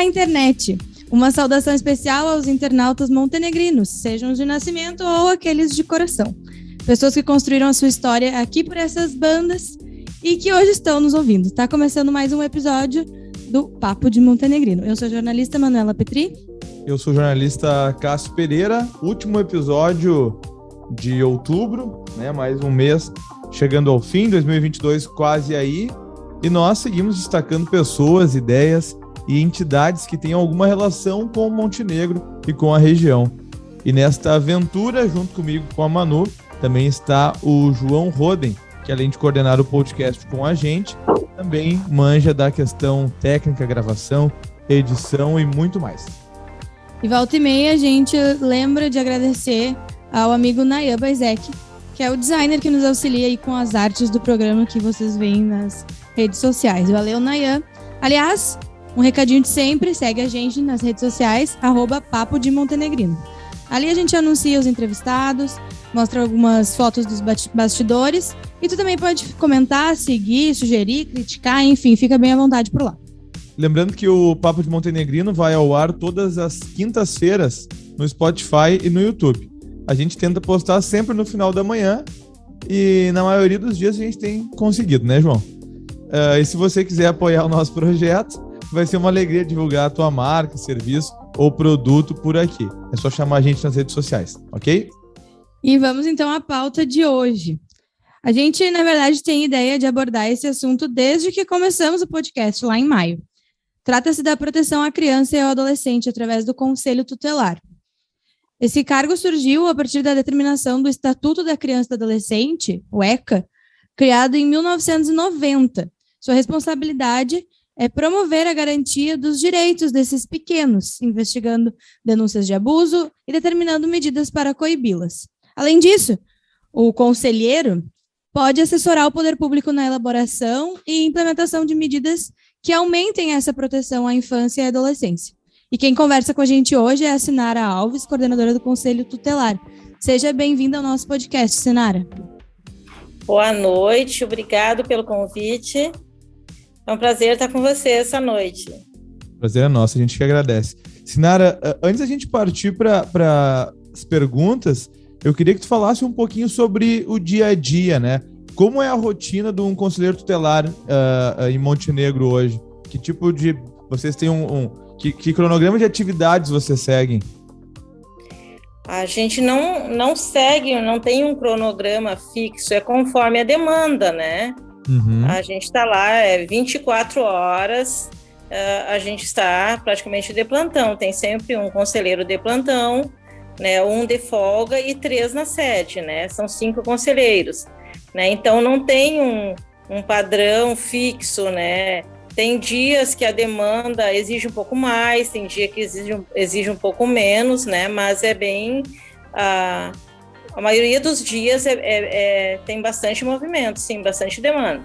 internet. Uma saudação especial aos internautas montenegrinos, sejam os de nascimento ou aqueles de coração. Pessoas que construíram a sua história aqui por essas bandas e que hoje estão nos ouvindo. Está começando mais um episódio do Papo de Montenegrino. Eu sou a jornalista Manuela Petri. Eu sou o jornalista Cássio Pereira. Último episódio de outubro, né? Mais um mês chegando ao fim, 2022 quase aí. E nós seguimos destacando pessoas, ideias e entidades que têm alguma relação com o Montenegro e com a região. E nesta aventura, junto comigo, com a Manu, também está o João Roden, que além de coordenar o podcast com a gente, também manja da questão técnica, gravação, edição e muito mais. E volta e meia a gente lembra de agradecer ao amigo Nayan Baizek, que é o designer que nos auxilia aí com as artes do programa que vocês veem nas redes sociais. Valeu, Nayan. Aliás, um recadinho de sempre, segue a gente nas redes sociais, @Papo de Montenegrino. Ali a gente anuncia os entrevistados, mostra algumas fotos dos bastidores e tu também pode comentar, seguir, sugerir, criticar, enfim, fica bem à vontade por lá. Lembrando que o Papo de Montenegrino vai ao ar todas as quintas-feiras no Spotify e no YouTube. A gente tenta postar sempre no final da manhã e na maioria dos dias a gente tem conseguido, né, João? E se você quiser apoiar o nosso projeto, vai ser uma alegria divulgar a tua marca, serviço ou produto por aqui. É só chamar a gente nas redes sociais, ok? E vamos então à pauta de hoje. A gente, na verdade, tem ideia de abordar esse assunto desde que começamos o podcast lá em maio. Trata-se da proteção à criança e ao adolescente através do Conselho Tutelar. Esse cargo surgiu a partir da determinação do Estatuto da Criança e do Adolescente, o ECA, criado em 1990. Sua responsabilidade é promover a garantia dos direitos desses pequenos, investigando denúncias de abuso e determinando medidas para coibi-las. Além disso, o conselheiro pode assessorar o poder público na elaboração e implementação de medidas que aumentem essa proteção à infância e à adolescência. E quem conversa com a gente hoje é a Sinara Alves, coordenadora do Conselho Tutelar. Seja bem-vinda ao nosso podcast, Sinara. Boa noite, obrigado pelo convite. É um prazer estar com você essa noite. Prazer é nosso, a gente que agradece. Sinara, antes da gente partir para as perguntas, eu queria que tu falasse um pouquinho sobre o dia a dia, né? Como é a rotina de um conselheiro tutelar em Montenegro hoje? Que tipo de... Vocês têm que cronograma de atividades vocês seguem? A gente não segue, não tem um cronograma fixo, é conforme a demanda, né? Uhum. A gente está lá, 24 horas, a gente está praticamente de plantão, tem sempre um conselheiro de plantão, né, um de folga e 3 na sede, né? São 5 conselheiros, né? Então não tem um padrão fixo, né? Tem dias que a demanda exige um pouco mais, tem dia que exige um pouco menos, né? Mas é bem... A maioria dos dias tem bastante movimento, sim, bastante demanda.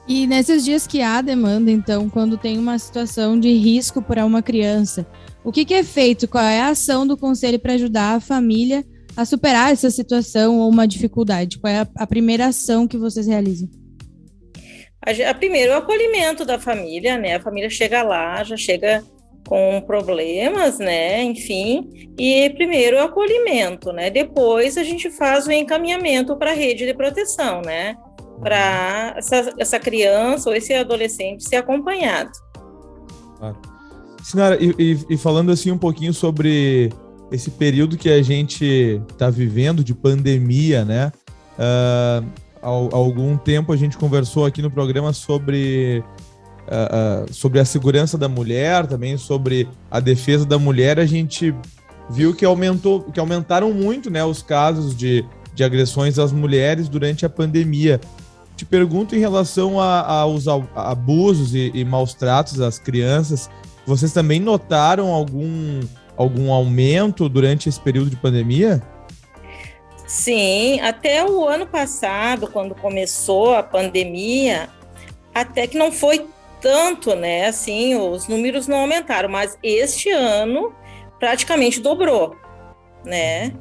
E nesses dias que há demanda, então, quando tem uma situação de risco para uma criança, o que é feito? Qual é a ação do conselho para ajudar a família a superar essa situação ou uma dificuldade? Qual é a primeira ação que vocês realizam? Primeiro, o acolhimento da família, né? A família chega lá, já chega com problemas, né, enfim, e primeiro o acolhimento, né, depois a gente faz o encaminhamento para a rede de proteção, né, para essa criança ou esse adolescente ser acompanhado. Sinara, e falando assim um pouquinho sobre esse período que a gente está vivendo de pandemia, né, há algum tempo a gente conversou aqui no programa sobre a segurança da mulher, também sobre a defesa da mulher. A gente viu que aumentaram muito, né, os casos de agressões às mulheres durante a pandemia. Te pergunto em relação aos abusos e maus tratos às crianças, vocês também notaram algum aumento durante esse período de pandemia? Sim, até o ano passado, quando começou a pandemia, até que não foi tanto, né, assim, os números não aumentaram, mas este ano praticamente dobrou, né?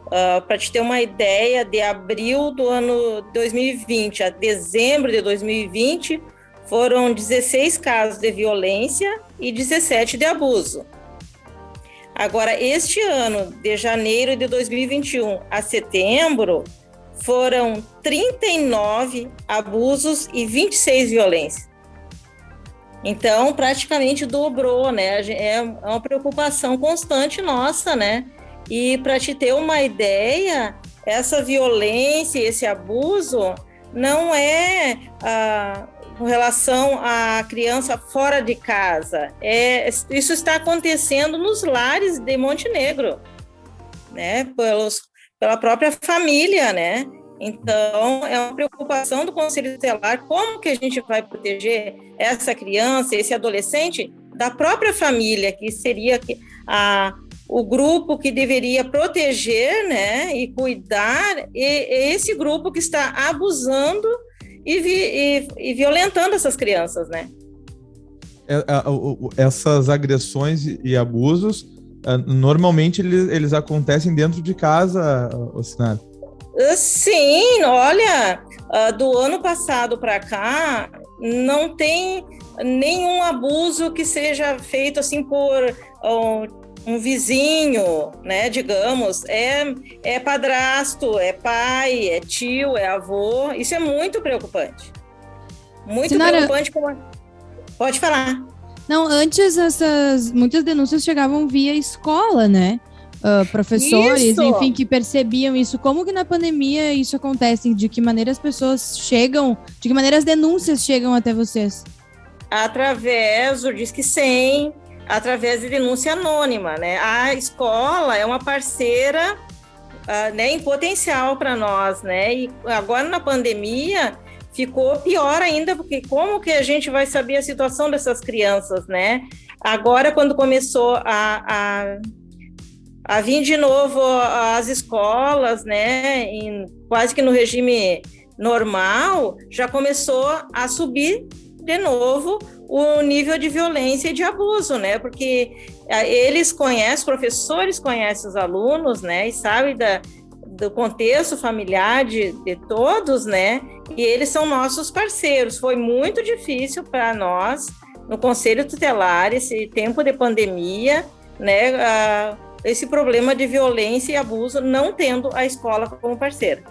Para te ter uma ideia, de abril do ano 2020 a dezembro de 2020, foram 16 casos de violência e 17 de abuso. Agora, este ano, de janeiro de 2021 a setembro, foram 39 abusos e 26 violências. Então, praticamente dobrou, né? É uma preocupação constante nossa, né? E para te ter uma ideia, essa violência, esse abuso, não é com relação à criança fora de casa. Isso está acontecendo nos lares de Montenegro, né? Pela própria família, né? Então, é uma preocupação do Conselho Tutelar, como que a gente vai proteger essa criança, esse adolescente, da própria família, que seria o grupo que deveria proteger, né, e cuidar, e esse grupo que está abusando e violentando essas crianças, né? Essas agressões e abusos, normalmente eles acontecem dentro de casa, Sinara? Sim, olha, do ano passado para cá, não tem nenhum abuso que seja feito assim por um vizinho, né, digamos, é padrasto, é pai, é tio, é avô. Isso é muito preocupante. Muito Sinara, preocupante. Pode falar. Não, antes muitas denúncias chegavam via escola, né? Professores, isso. Enfim, que percebiam isso. Como que na pandemia isso acontece? De que maneira as pessoas chegam, de que maneira as denúncias chegam até vocês? Através do Disque 100, através de denúncia anônima, né? A escola é uma parceira, né, em potencial para nós, né? E agora na pandemia ficou pior ainda, porque como que a gente vai saber a situação dessas crianças, né? Agora, quando começou a vir de novo às escolas, né, quase que no regime normal, já começou a subir de novo o nível de violência e de abuso, né, porque eles conhecem, os professores conhecem os alunos, né, e sabem do contexto familiar de todos, né, e eles são nossos parceiros. Foi muito difícil para nós, no Conselho Tutelar, esse tempo de pandemia, né, esse problema de violência e abuso, não tendo a escola como parceira.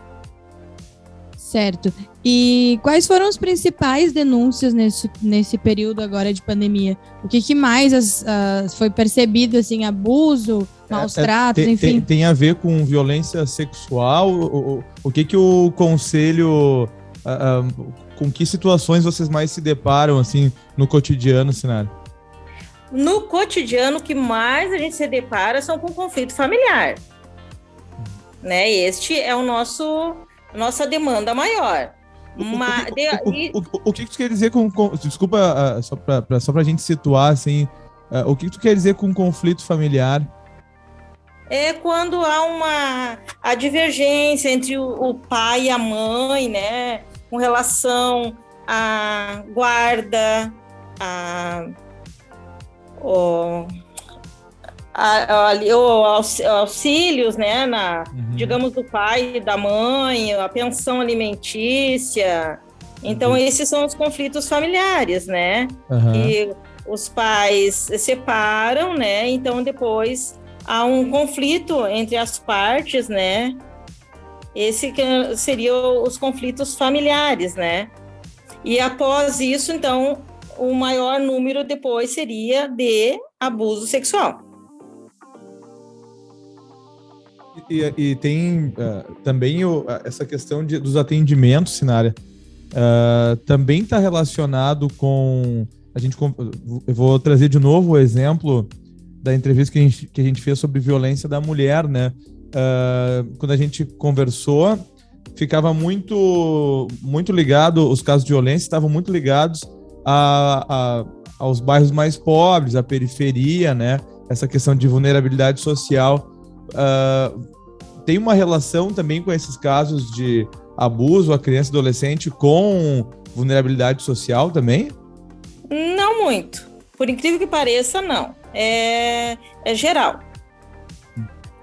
Certo. E quais foram as principais denúncias nesse período agora de pandemia? O que mais foi percebido, assim, abuso, maus tratos, enfim? Tem a ver com violência sexual? O que o Conselho... com que situações vocês mais se deparam, assim, no cotidiano, Sinara? No cotidiano, o que mais a gente se depara são com conflito familiar, né? Este é nossa demanda maior. O que tu quer dizer com desculpa, só pra gente situar, assim, o que tu quer dizer com conflito familiar? É quando há a divergência entre o pai e a mãe, né? Com relação à guarda, auxílios, né, digamos, do pai e da mãe, a pensão alimentícia. Então, esses são os conflitos familiares, né? Que os pais se separam, né? Então, depois há um conflito entre as partes, né? Esse que seriam os conflitos familiares, né? E após isso, então, o maior número depois seria de abuso sexual. E tem também essa questão dos atendimentos, Sinara, também está relacionado com... Eu vou trazer de novo o exemplo da entrevista que a gente fez sobre violência da mulher, né? Quando a gente conversou, ficava muito ligado, os casos de violência estavam muito ligados aos bairros mais pobres, à periferia, né? Essa questão de vulnerabilidade social. Tem uma relação também com esses casos de abuso à criança e adolescente com vulnerabilidade social também? Não muito. Por incrível que pareça, não. É geral.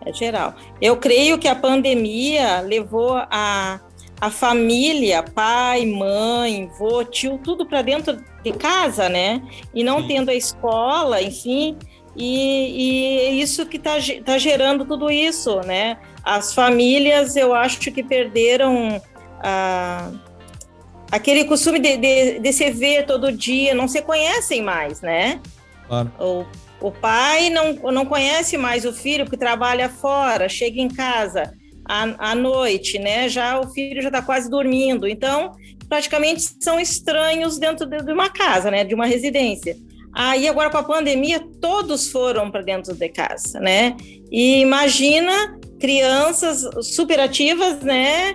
É geral. Eu creio que a pandemia levou a a família, pai, mãe, vô, tio, tudo para dentro de casa, né? E não tendo a escola, enfim, e isso que tá gerando tudo isso, né? As famílias, eu acho que perderam aquele costume de se ver todo dia, não se conhecem mais, né? Claro. O pai não conhece mais o filho, porque trabalha fora, chega em casa à noite, né? Já o filho já está quase dormindo. Então, praticamente são estranhos dentro de uma casa, né? De uma residência. Aí, agora com a pandemia, todos foram para dentro de casa, né? E imagina crianças superativas, né?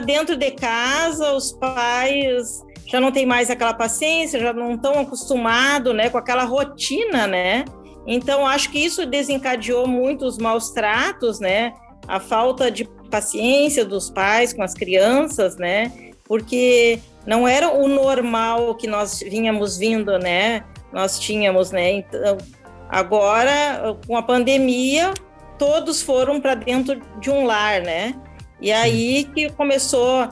Dentro de casa, os pais já não têm mais aquela paciência, já não estão acostumados, né? Com aquela rotina, né? Então, acho que isso desencadeou muito os maus tratos, né? A falta de paciência dos pais com as crianças, né? Porque não era o normal que nós vínhamos vindo, né? Nós tínhamos, né? Então, agora, com a pandemia, todos foram para dentro de um lar, né? E aí que começou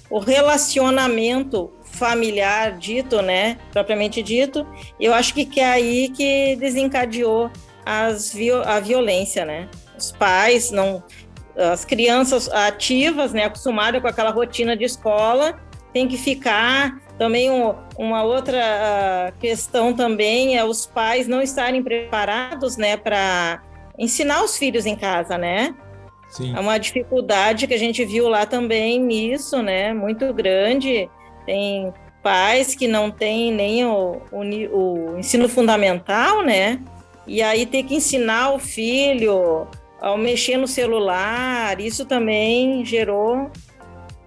o relacionamento familiar dito, né? Propriamente dito. Eu acho que é aí que desencadeou a violência, né? Os pais as crianças ativas, né, acostumadas com aquela rotina de escola, tem que ficar. Também uma outra questão também é os pais não estarem preparados, né, para ensinar os filhos em casa, né? Sim. É uma dificuldade que a gente viu lá também nisso, né, muito grande. Tem pais que não têm nem o ensino fundamental, né? E aí ter que ensinar o filho ao mexer no celular, isso também gerou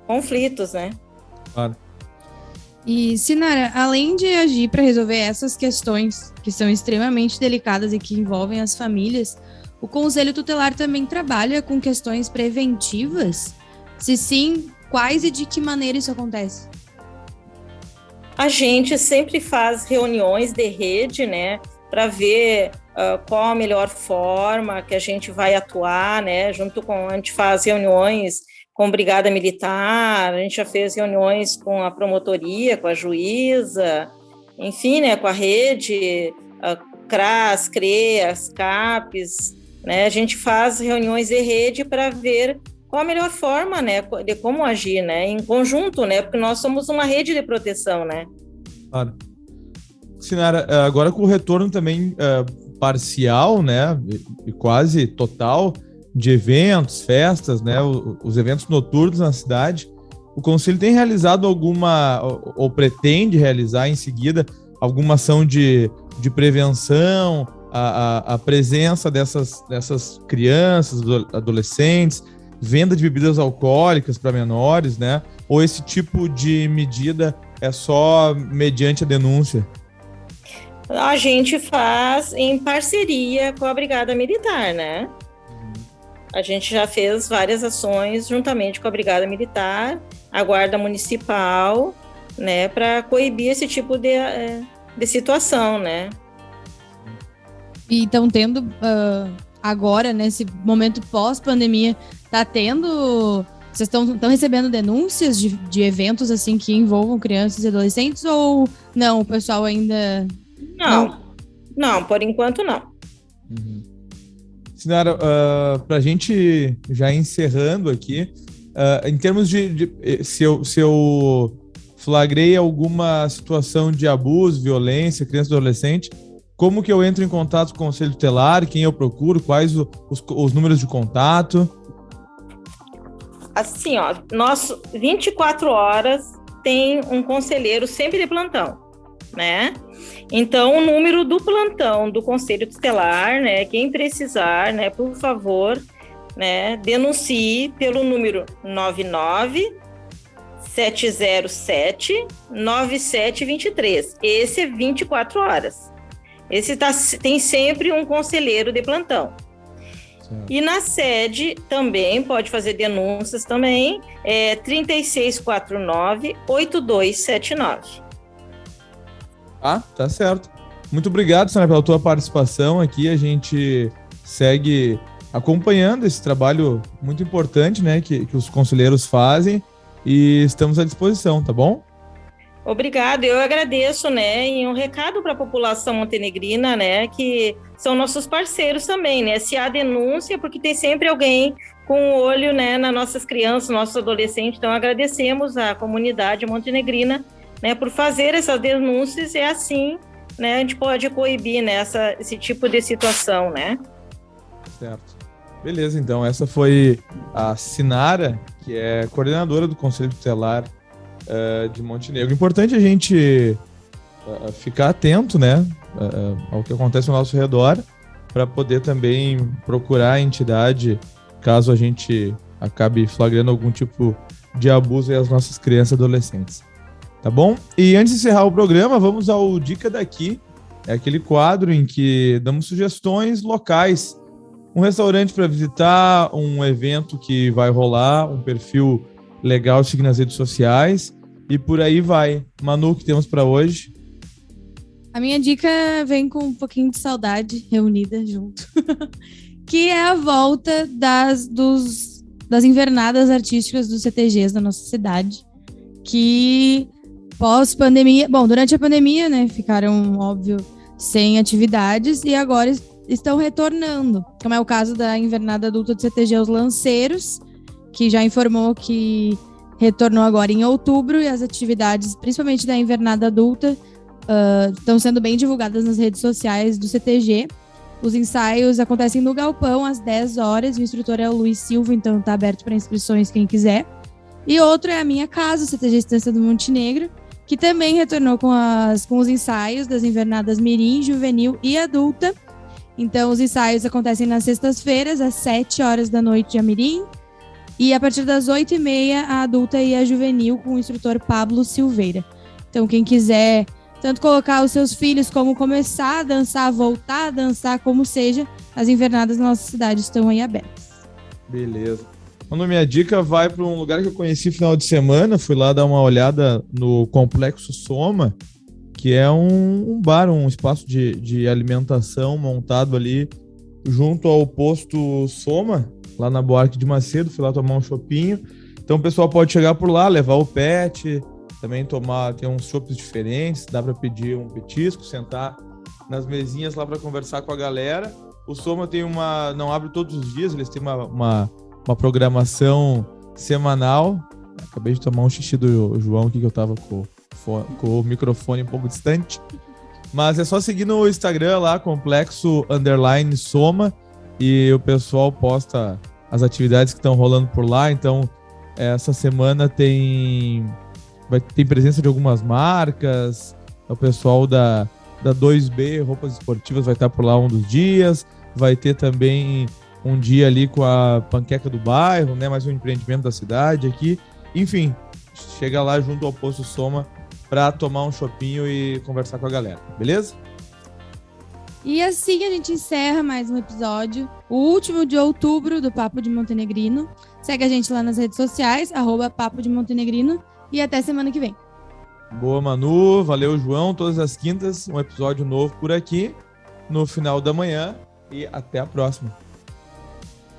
conflitos, né? Claro. E, Sinara, além de agir para resolver essas questões que são extremamente delicadas e que envolvem as famílias, o Conselho Tutelar também trabalha com questões preventivas? Se sim, quais e de que maneira isso acontece? A gente sempre faz reuniões de rede, né, para ver qual a melhor forma que a gente vai atuar, né, a gente faz reuniões com Brigada Militar, a gente já fez reuniões com a promotoria, com a juíza, enfim, né, com a rede, CRAS, CREAS, CAPES, né, a gente faz reuniões de rede para ver qual a melhor forma, né, de como agir, né, em conjunto, né, porque nós somos uma rede de proteção, né. Claro. Sinara, agora com o retorno também parcial, né, e quase total de eventos, festas, né, os eventos noturnos na cidade, o Conselho tem realizado ou pretende realizar em seguida alguma ação de prevenção, a presença dessas crianças, adolescentes, venda de bebidas alcoólicas para menores, né, ou esse tipo de medida é só mediante a denúncia? A gente faz em parceria com a Brigada Militar, né? A gente já fez várias ações juntamente com a Brigada Militar, a Guarda Municipal, né, para coibir esse tipo de situação, né? E estão tendo agora, nesse momento pós-pandemia, tá tendo... Vocês estão recebendo denúncias de eventos assim que envolvam crianças e adolescentes ou não? O pessoal ainda... Não, por enquanto não. Uhum. Sinara, para a gente já encerrando aqui, em termos se eu flagrei alguma situação de abuso, violência, criança e adolescente, como que eu entro em contato com o Conselho Tutelar, quem eu procuro, quais os números de contato? Assim, ó, nós 24 horas tem um conselheiro sempre de plantão, né? Então, o número do plantão do Conselho Tutelar, né, quem precisar, né, por favor, né, denuncie pelo número 99-707-9723. Esse é 24 horas. Esse tem sempre um conselheiro de plantão. Certo. E na sede também pode fazer denúncias também, 3649-8279. Tá certo. Muito obrigado, Sinara, pela tua participação aqui. A gente segue acompanhando esse trabalho muito importante, né, que os conselheiros fazem, e estamos à disposição, tá bom? Obrigado, eu agradeço, né, e um recado para a população montenegrina, né, que são nossos parceiros também, né, se há denúncia, porque tem sempre alguém com o olho, né, nas nossas crianças, nossos adolescentes, então agradecemos à comunidade montenegrina, né, por fazer essas denúncias, e assim, né, a gente pode coibir, né, esse tipo de situação, né. Certo. Beleza, então, essa foi a Sinara, que é coordenadora do Conselho Tutelar de Montenegro. Importante a gente ficar atento, né, ao que acontece ao nosso redor, para poder também procurar a entidade caso a gente acabe flagrando algum tipo de abuso às nossas crianças e adolescentes. Tá bom? E antes de encerrar o programa, vamos ao Dica Daqui. É aquele quadro em que damos sugestões locais. Um restaurante para visitar, um evento que vai rolar, um perfil legal seguir nas redes sociais e por aí vai. Manu, o que temos para hoje? A minha dica vem com um pouquinho de saudade reunida junto, que é a volta das invernadas artísticas dos CTGs da nossa cidade, que pós-pandemia, durante a pandemia, né, ficaram, óbvio, sem atividades e agora estão retornando, como é o caso da invernada adulta do CTG Os Lanceiros, que já informou que retornou agora em outubro, e as atividades, principalmente da invernada adulta, estão sendo bem divulgadas nas redes sociais do CTG. Os ensaios acontecem no Galpão às 10 horas, o instrutor é o Luiz Silva, então está aberto para inscrições quem quiser. E outro é a Minha Casa, o CTG Estância do Montenegro, que também retornou com os ensaios das invernadas Mirim, Juvenil e Adulta. Então, os ensaios acontecem nas sextas-feiras, às 7 horas da noite a Mirim, e a partir das 8h30 a Adulta e a Juvenil, com o instrutor Pablo Silveira. Então, quem quiser tanto colocar os seus filhos como começar a dançar, voltar a dançar, como seja, as invernadas na nossa cidade estão aí abertas. Beleza. Quando minha dica vai para um lugar que eu conheci no final de semana, fui lá dar uma olhada no Complexo Soma, que é um bar, um espaço de alimentação montado ali junto ao posto Soma, lá na Buarque de Macedo. Fui lá tomar um chopinho. Então o pessoal pode chegar por lá, levar o pet, também tem uns chopps diferentes, dá para pedir um petisco, sentar nas mesinhas lá para conversar com a galera. O Soma não abre todos os dias, eles têm uma programação semanal. Acabei de tomar um xixi do João aqui, que eu tava com o microfone um pouco distante. Mas é só seguir no Instagram lá, Complexo_Soma, e o pessoal posta as atividades que estão rolando por lá. Então, essa semana tem presença de algumas marcas. O pessoal da 2B, roupas esportivas, vai estar por lá um dos dias. Vai ter também um dia ali com a panqueca do bairro, né? Mais um empreendimento da cidade aqui. Enfim, chega lá junto ao posto Soma para tomar um chopinho e conversar com a galera, beleza? E assim a gente encerra mais um episódio, o último de outubro do Papo de Montenegrino. Segue a gente lá nas redes sociais, @Papo de Montenegrino, e até semana que vem. Boa, Manu. Valeu, João. Todas as quintas, um episódio novo por aqui, no final da manhã, e até a próxima.